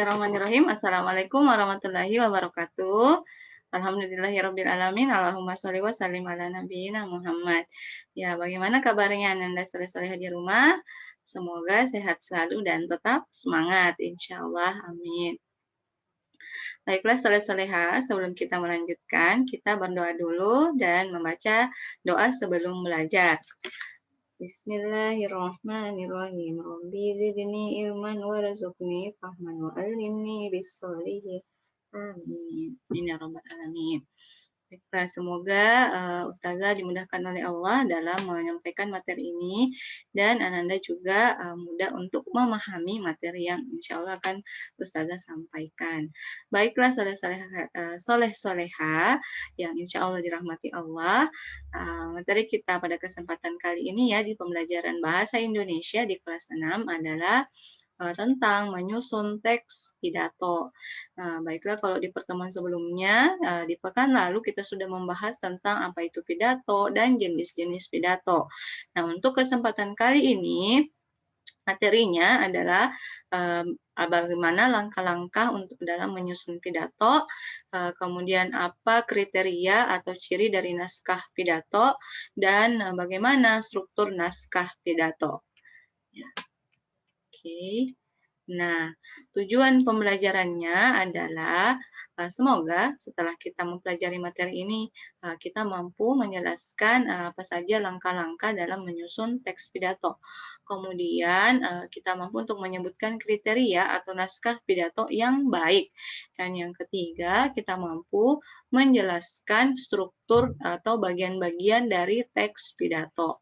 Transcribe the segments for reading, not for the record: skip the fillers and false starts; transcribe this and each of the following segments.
Bismillahirrahmanirrahim. Assalamualaikum warahmatullahi wabarakatuh. Alhamdulillahirrabbilalamin. Allahumma sholli wa sallim ala nabiyyina Muhammad. Ya, bagaimana kabarnya Ananda soleh-soleha di rumah? Semoga sehat selalu dan tetap semangat, insya Allah. Amin. Baiklah, soleh-soleha, sebelum kita melanjutkan, kita berdoa dulu dan membaca doa sebelum belajar. Bismillahirrahmanirrahim. Rabbi zidni ilman warzuqni fahman wa alimni bis-sholihin. Amin. Amin ya rabbal alamin. Baiklah, semoga Ustazah dimudahkan oleh Allah dalam menyampaikan materi ini dan Ananda juga mudah untuk memahami materi yang insya Allah akan Ustazah sampaikan. Baiklah, soleh-soleha yang insya Allah dirahmati Allah. Materi kita pada kesempatan kali ini ya di pembelajaran Bahasa Indonesia di kelas 6 adalah tentang menyusun teks pidato. Baiklah, kalau di pertemuan sebelumnya, di pekan lalu kita sudah membahas tentang apa itu pidato dan jenis-jenis pidato. Nah, untuk kesempatan kali ini, materinya adalah bagaimana langkah-langkah untuk dalam menyusun pidato, kemudian apa kriteria atau ciri dari naskah pidato, dan bagaimana struktur naskah pidato. Ya. Oke. Nah, tujuan pembelajarannya adalah semoga setelah kita mempelajari materi ini, kita mampu menjelaskan apa saja langkah-langkah dalam menyusun teks pidato. Kemudian kita mampu untuk menyebutkan kriteria atau naskah pidato yang baik. Dan yang ketiga, kita mampu menjelaskan struktur atau bagian-bagian dari teks pidato.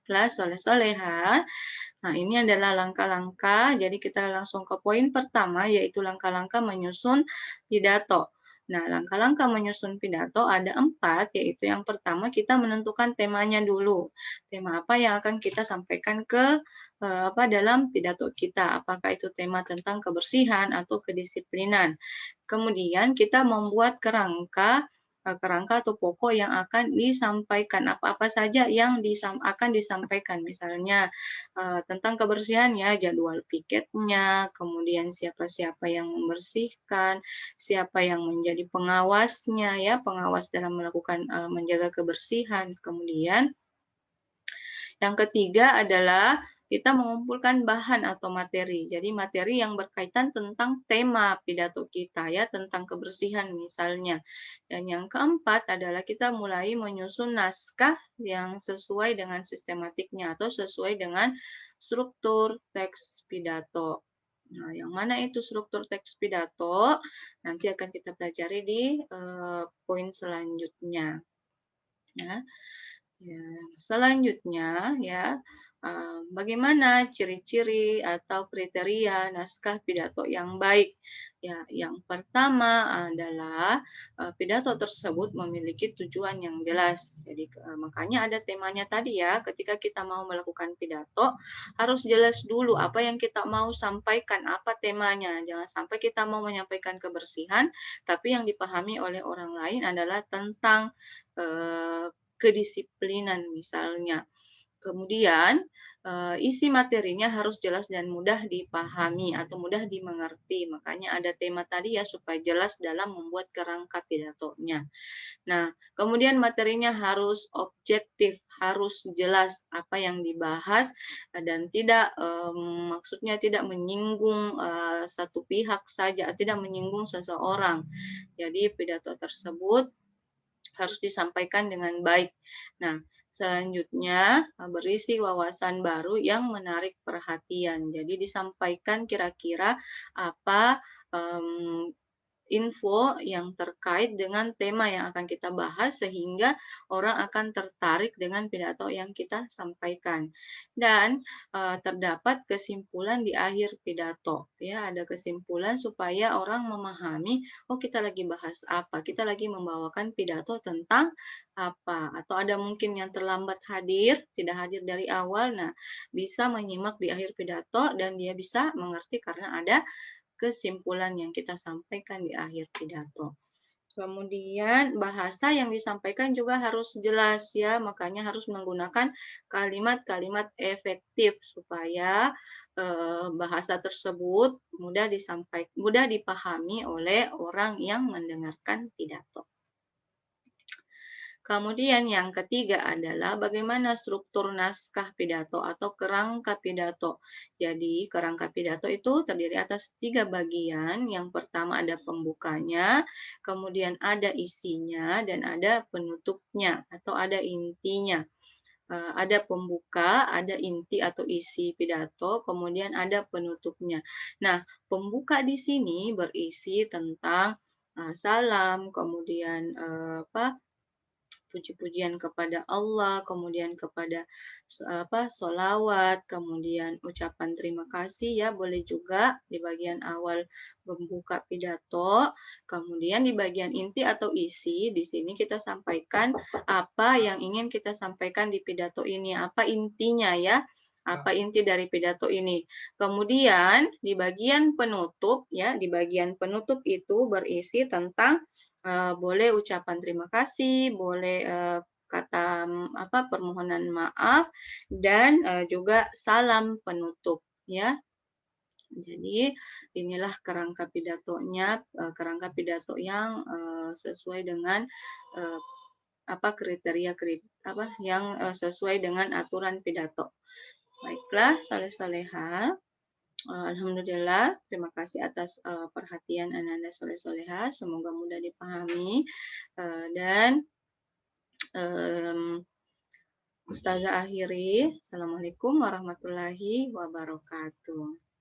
Kelas soleh-soleha. Nah, ini adalah langkah-langkah, jadi kita langsung ke poin pertama, yaitu langkah-langkah menyusun pidato. Nah, langkah-langkah menyusun pidato ada 4, yaitu yang pertama kita menentukan temanya dulu. Tema apa yang akan kita sampaikan ke dalam pidato kita, apakah itu tema tentang kebersihan atau kedisiplinan. Kemudian kita membuat kerangka atau pokok yang akan disampaikan, apa-apa saja yang akan disampaikan, misalnya tentang kebersihan ya, jadwal piketnya, kemudian siapa-siapa yang membersihkan, siapa yang menjadi pengawasnya ya, pengawas dalam melakukan menjaga kebersihan. Kemudian yang ketiga adalah kita mengumpulkan bahan atau materi. Jadi materi yang berkaitan tentang tema pidato kita ya, tentang kebersihan misalnya. Dan yang keempat adalah kita mulai menyusun naskah yang sesuai dengan sistematiknya atau sesuai dengan struktur teks pidato. Nah, yang mana itu struktur teks pidato? Nanti akan kita pelajari di poin selanjutnya. Ya. Ya, selanjutnya ya, bagaimana ciri-ciri atau kriteria naskah pidato yang baik? Ya, yang pertama adalah pidato tersebut memiliki tujuan yang jelas. Jadi makanya ada temanya tadi ya, ketika kita mau melakukan pidato harus jelas dulu apa yang kita mau sampaikan, apa temanya. Jangan sampai kita mau menyampaikan kebersihan, tapi yang dipahami oleh orang lain adalah tentang kedisiplinan misalnya. Kemudian isi materinya harus jelas dan mudah dipahami atau mudah dimengerti. Makanya ada tema tadi ya supaya jelas dalam membuat kerangka pidatonya. Nah, kemudian materinya harus objektif, harus jelas apa yang dibahas dan tidak maksudnya tidak menyinggung satu pihak saja, tidak menyinggung seseorang. Jadi pidato tersebut harus disampaikan dengan baik. Nah, selanjutnya berisi wawasan baru yang menarik perhatian. Jadi disampaikan kira-kira apa info yang terkait dengan tema yang akan kita bahas sehingga orang akan tertarik dengan pidato yang kita sampaikan. Dan terdapat kesimpulan di akhir pidato. Ya, ada kesimpulan supaya orang memahami, oh kita lagi bahas apa, kita lagi membawakan pidato tentang apa. Atau ada mungkin yang terlambat hadir, tidak hadir dari awal, nah bisa menyimak di akhir pidato dan dia bisa mengerti karena ada kesimpulan yang kita sampaikan di akhir pidato. Kemudian bahasa yang disampaikan juga harus jelas ya, makanya harus menggunakan kalimat-kalimat efektif supaya bahasa tersebut mudah dipahami oleh orang yang mendengarkan pidato. Kemudian yang ketiga adalah bagaimana struktur naskah pidato atau kerangka pidato. Jadi kerangka pidato itu terdiri atas 3 bagian. Yang pertama ada pembukanya, kemudian ada isinya, dan ada penutupnya atau ada intinya. Ada pembuka, ada inti atau isi pidato, kemudian ada penutupnya. Nah, pembuka di sini berisi tentang salam, kemudian puji-pujian kepada Allah, kemudian kepada sholawat, kemudian ucapan terima kasih ya, boleh juga di bagian awal membuka pidato. Kemudian di bagian inti atau isi, di sini kita sampaikan apa yang ingin kita sampaikan di pidato ini, apa intinya ya. Apa inti dari pidato ini? Kemudian di bagian penutup ya, di bagian penutup itu berisi tentang boleh ucapan terima kasih, boleh kata permohonan maaf, dan juga salam penutup ya. Jadi inilah kerangka pidatonya, kerangka pidato yang sesuai dengan eh, kriteria yang sesuai dengan aturan pidato. Baiklah, soleh-soleha. Alhamdulillah, terima kasih atas perhatian Ananda soleh-soleha. Semoga mudah dipahami. Dan Ustazah akhiri. Assalamualaikum warahmatullahi wabarakatuh.